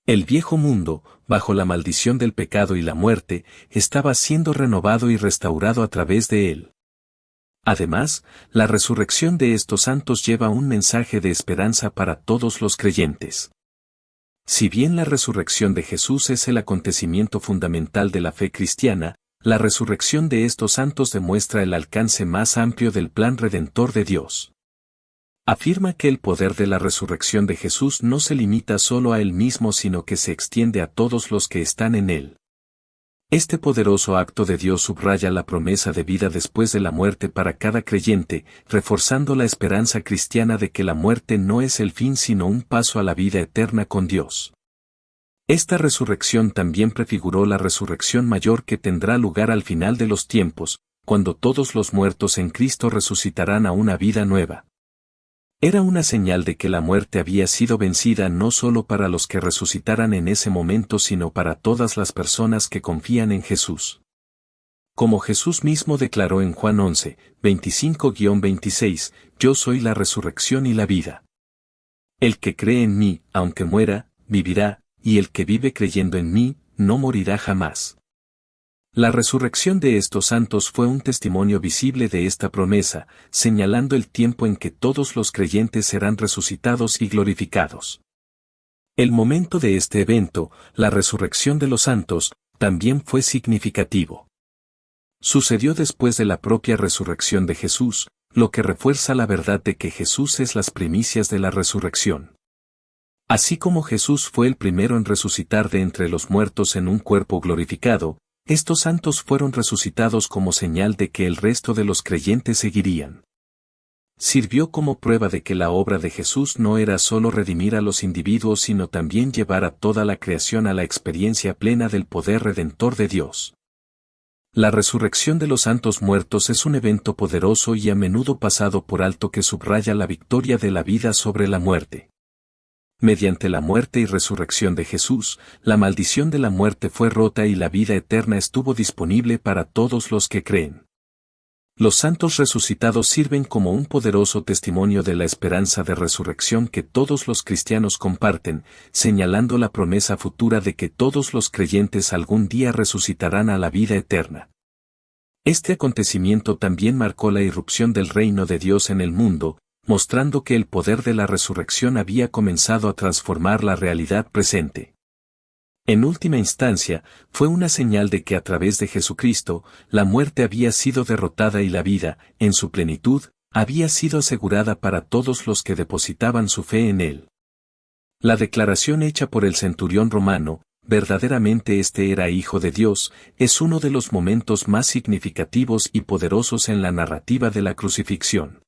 El viejo mundo, bajo la maldición del pecado y la muerte, estaba siendo renovado y restaurado a través de él. Además, la resurrección de estos santos lleva un mensaje de esperanza para todos los creyentes. Si bien la resurrección de Jesús es el acontecimiento fundamental de la fe cristiana, la resurrección de estos santos demuestra el alcance más amplio del plan redentor de Dios. Afirma que el poder de la resurrección de Jesús no se limita solo a Él mismo sino que se extiende a todos los que están en Él. Este poderoso acto de Dios subraya la promesa de vida después de la muerte para cada creyente, reforzando la esperanza cristiana de que la muerte no es el fin sino un paso a la vida eterna con Dios. Esta resurrección también prefiguró la resurrección mayor que tendrá lugar al final de los tiempos, cuando todos los muertos en Cristo resucitarán a una vida nueva. Era una señal de que la muerte había sido vencida no solo para los que resucitaran en ese momento sino para todas las personas que confían en Jesús. Como Jesús mismo declaró en Juan 11, 25-26, yo soy la resurrección y la vida. El que cree en mí, aunque muera, vivirá, y el que vive creyendo en mí, no morirá jamás. La resurrección de estos santos fue un testimonio visible de esta promesa, señalando el tiempo en que todos los creyentes serán resucitados y glorificados. El momento de este evento, la resurrección de los santos, también fue significativo. Sucedió después de la propia resurrección de Jesús, lo que refuerza la verdad de que Jesús es las primicias de la resurrección. Así como Jesús fue el primero en resucitar de entre los muertos en un cuerpo glorificado, estos santos fueron resucitados como señal de que el resto de los creyentes seguirían. Sirvió como prueba de que la obra de Jesús no era solo redimir a los individuos sino también llevar a toda la creación a la experiencia plena del poder redentor de Dios. La resurrección de los santos muertos es un evento poderoso y a menudo pasado por alto que subraya la victoria de la vida sobre la muerte. Mediante la muerte y resurrección de Jesús, la maldición de la muerte fue rota y la vida eterna estuvo disponible para todos los que creen. Los santos resucitados sirven como un poderoso testimonio de la esperanza de resurrección que todos los cristianos comparten, señalando la promesa futura de que todos los creyentes algún día resucitarán a la vida eterna. Este acontecimiento también marcó la irrupción del reino de Dios en el mundo, mostrando que el poder de la resurrección había comenzado a transformar la realidad presente. En última instancia, fue una señal de que a través de Jesucristo, la muerte había sido derrotada y la vida, en su plenitud, había sido asegurada para todos los que depositaban su fe en Él. La declaración hecha por el centurión romano, verdaderamente este era hijo de Dios, es uno de los momentos más significativos y poderosos en la narrativa de la crucifixión.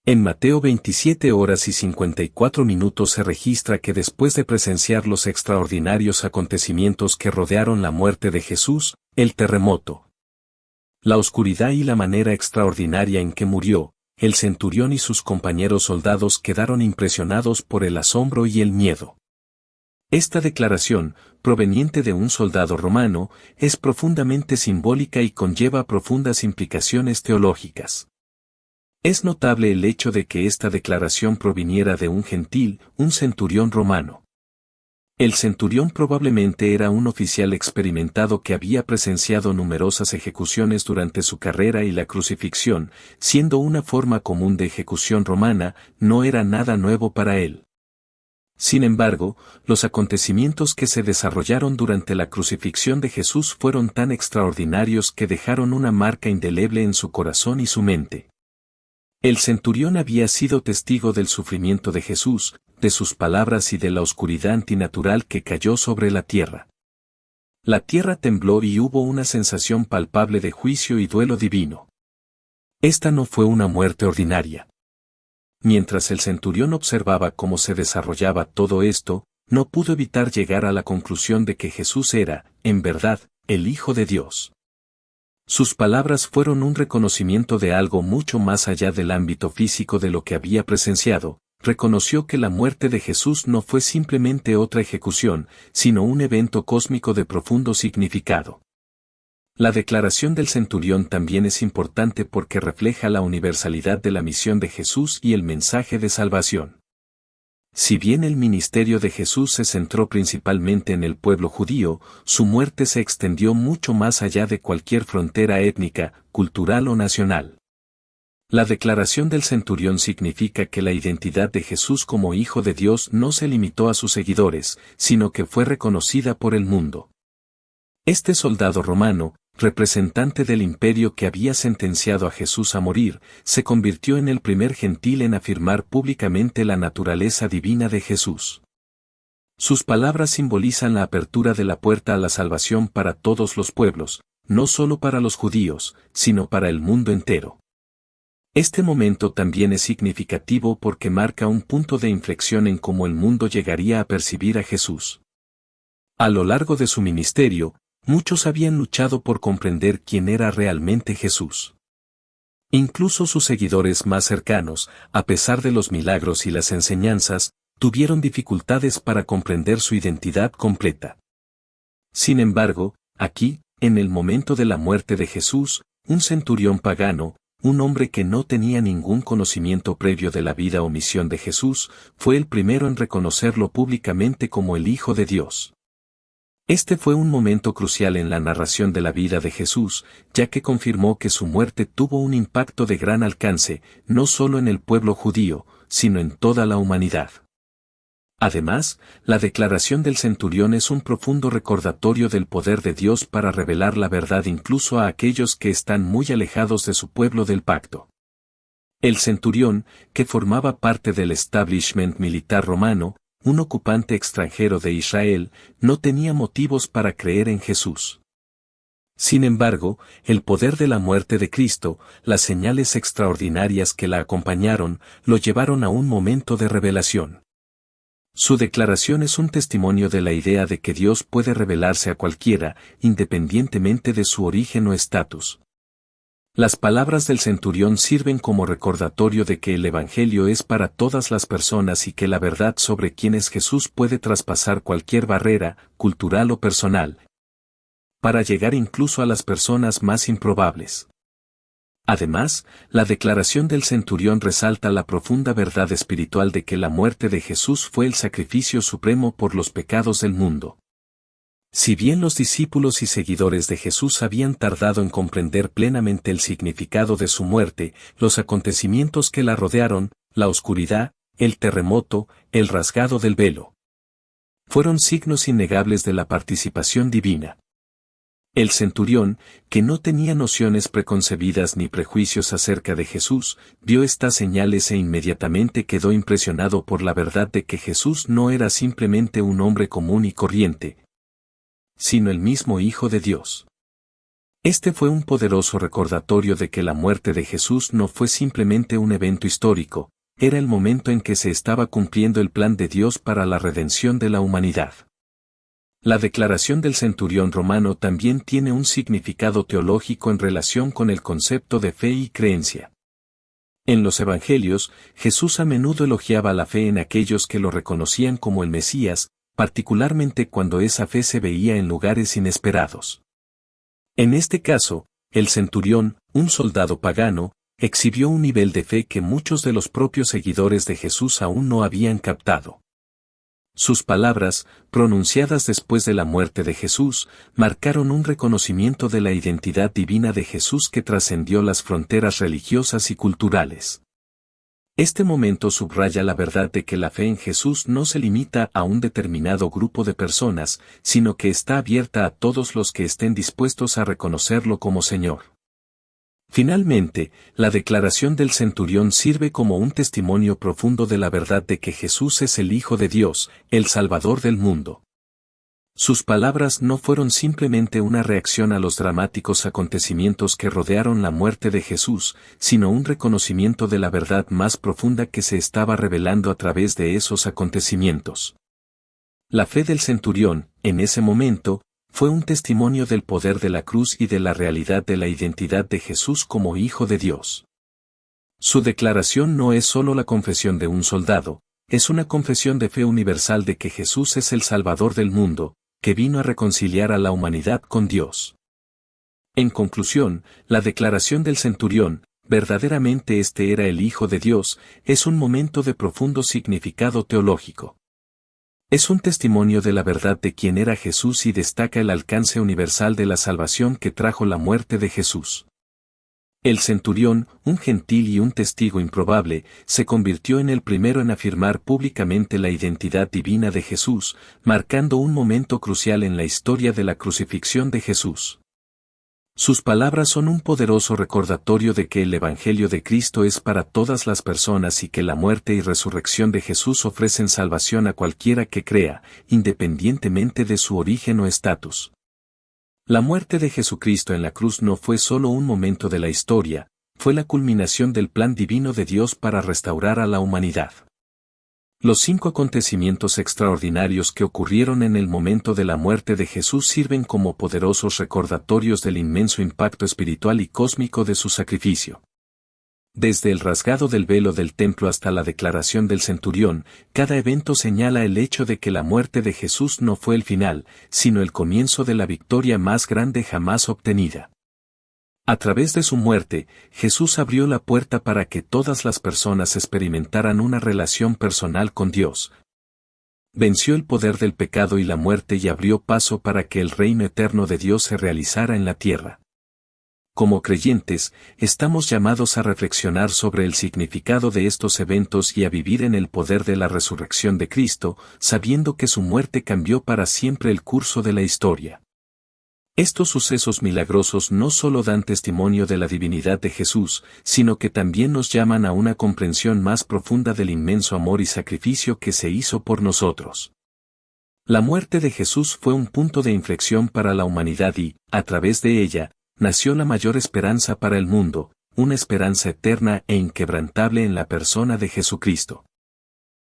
En Mateo 27:54 se registra que después de presenciar los extraordinarios acontecimientos que rodearon la muerte de Jesús, el terremoto, la oscuridad y la manera extraordinaria en que murió, el centurión y sus compañeros soldados quedaron impresionados por el asombro y el miedo. Esta declaración, proveniente de un soldado romano, es profundamente simbólica y conlleva profundas implicaciones teológicas. Es notable el hecho de que esta declaración proviniera de un gentil, un centurión romano. El centurión probablemente era un oficial experimentado que había presenciado numerosas ejecuciones durante su carrera y la crucifixión, siendo una forma común de ejecución romana, no era nada nuevo para él. Sin embargo, los acontecimientos que se desarrollaron durante la crucifixión de Jesús fueron tan extraordinarios que dejaron una marca indeleble en su corazón y su mente. El centurión había sido testigo del sufrimiento de Jesús, de sus palabras y de la oscuridad antinatural que cayó sobre la tierra. La tierra tembló y hubo una sensación palpable de juicio y duelo divino. Esta no fue una muerte ordinaria. Mientras el centurión observaba cómo se desarrollaba todo esto, no pudo evitar llegar a la conclusión de que Jesús era, en verdad, el Hijo de Dios. Sus palabras fueron un reconocimiento de algo mucho más allá del ámbito físico de lo que había presenciado. Reconoció que la muerte de Jesús no fue simplemente otra ejecución, sino un evento cósmico de profundo significado. La declaración del centurión también es importante porque refleja la universalidad de la misión de Jesús y el mensaje de salvación. Si bien el ministerio de Jesús se centró principalmente en el pueblo judío, su muerte se extendió mucho más allá de cualquier frontera étnica, cultural o nacional. La declaración del centurión significa que la identidad de Jesús como Hijo de Dios no se limitó a sus seguidores, sino que fue reconocida por el mundo. Este soldado romano, representante del imperio que había sentenciado a Jesús a morir, se convirtió en el primer gentil en afirmar públicamente la naturaleza divina de Jesús. Sus palabras simbolizan la apertura de la puerta a la salvación para todos los pueblos, no solo para los judíos, sino para el mundo entero. Este momento también es significativo porque marca un punto de inflexión en cómo el mundo llegaría a percibir a Jesús. A lo largo de su ministerio, muchos habían luchado por comprender quién era realmente Jesús. Incluso sus seguidores más cercanos, a pesar de los milagros y las enseñanzas, tuvieron dificultades para comprender su identidad completa. Sin embargo, aquí, en el momento de la muerte de Jesús, un centurión pagano, un hombre que no tenía ningún conocimiento previo de la vida o misión de Jesús, fue el primero en reconocerlo públicamente como el Hijo de Dios. Este fue un momento crucial en la narración de la vida de Jesús, ya que confirmó que su muerte tuvo un impacto de gran alcance, no solo en el pueblo judío, sino en toda la humanidad. Además, la declaración del centurión es un profundo recordatorio del poder de Dios para revelar la verdad incluso a aquellos que están muy alejados de su pueblo del pacto. El centurión, que formaba parte del establishment militar romano, un ocupante extranjero de Israel, no tenía motivos para creer en Jesús. Sin embargo, el poder de la muerte de Cristo, las señales extraordinarias que la acompañaron, lo llevaron a un momento de revelación. Su declaración es un testimonio de la idea de que Dios puede revelarse a cualquiera, independientemente de su origen o estatus. Las palabras del centurión sirven como recordatorio de que el Evangelio es para todas las personas y que la verdad sobre quién es Jesús puede traspasar cualquier barrera, cultural o personal, para llegar incluso a las personas más improbables. Además, la declaración del centurión resalta la profunda verdad espiritual de que la muerte de Jesús fue el sacrificio supremo por los pecados del mundo. Si bien los discípulos y seguidores de Jesús habían tardado en comprender plenamente el significado de su muerte, los acontecimientos que la rodearon, la oscuridad, el terremoto, el rasgado del velo, fueron signos innegables de la participación divina. El centurión, que no tenía nociones preconcebidas ni prejuicios acerca de Jesús, vio estas señales e inmediatamente quedó impresionado por la verdad de que Jesús no era simplemente un hombre común y corriente, sino el mismo Hijo de Dios. Este fue un poderoso recordatorio de que la muerte de Jesús no fue simplemente un evento histórico, era el momento en que se estaba cumpliendo el plan de Dios para la redención de la humanidad. La declaración del centurión romano también tiene un significado teológico en relación con el concepto de fe y creencia. En los Evangelios, Jesús a menudo elogiaba la fe en aquellos que lo reconocían como el Mesías, particularmente cuando esa fe se veía en lugares inesperados. En este caso, el centurión, un soldado pagano, exhibió un nivel de fe que muchos de los propios seguidores de Jesús aún no habían captado. Sus palabras, pronunciadas después de la muerte de Jesús, marcaron un reconocimiento de la identidad divina de Jesús que trascendió las fronteras religiosas y culturales. Este momento subraya la verdad de que la fe en Jesús no se limita a un determinado grupo de personas, sino que está abierta a todos los que estén dispuestos a reconocerlo como Señor. Finalmente, la declaración del centurión sirve como un testimonio profundo de la verdad de que Jesús es el Hijo de Dios, el Salvador del mundo. Sus palabras no fueron simplemente una reacción a los dramáticos acontecimientos que rodearon la muerte de Jesús, sino un reconocimiento de la verdad más profunda que se estaba revelando a través de esos acontecimientos. La fe del centurión, en ese momento, fue un testimonio del poder de la cruz y de la realidad de la identidad de Jesús como Hijo de Dios. Su declaración no es solo la confesión de un soldado, es una confesión de fe universal de que Jesús es el Salvador del mundo, que vino a reconciliar a la humanidad con Dios. En conclusión, la declaración del centurión, verdaderamente este era el Hijo de Dios, es un momento de profundo significado teológico. Es un testimonio de la verdad de quién era Jesús y destaca el alcance universal de la salvación que trajo la muerte de Jesús. El centurión, un gentil y un testigo improbable, se convirtió en el primero en afirmar públicamente la identidad divina de Jesús, marcando un momento crucial en la historia de la crucifixión de Jesús. Sus palabras son un poderoso recordatorio de que el Evangelio de Cristo es para todas las personas y que la muerte y resurrección de Jesús ofrecen salvación a cualquiera que crea, independientemente de su origen o estatus. La muerte de Jesucristo en la cruz no fue solo un momento de la historia, fue la culminación del plan divino de Dios para restaurar a la humanidad. Los 5 acontecimientos extraordinarios que ocurrieron en el momento de la muerte de Jesús sirven como poderosos recordatorios del inmenso impacto espiritual y cósmico de su sacrificio. Desde el rasgado del velo del templo hasta la declaración del centurión, cada evento señala el hecho de que la muerte de Jesús no fue el final, sino el comienzo de la victoria más grande jamás obtenida. A través de su muerte, Jesús abrió la puerta para que todas las personas experimentaran una relación personal con Dios. Venció el poder del pecado y la muerte y abrió paso para que el reino eterno de Dios se realizara en la tierra. Como creyentes, estamos llamados a reflexionar sobre el significado de estos eventos y a vivir en el poder de la resurrección de Cristo, sabiendo que su muerte cambió para siempre el curso de la historia. Estos sucesos milagrosos no solo dan testimonio de la divinidad de Jesús, sino que también nos llaman a una comprensión más profunda del inmenso amor y sacrificio que se hizo por nosotros. La muerte de Jesús fue un punto de inflexión para la humanidad y, a través de ella, nació la mayor esperanza para el mundo, una esperanza eterna e inquebrantable en la persona de Jesucristo.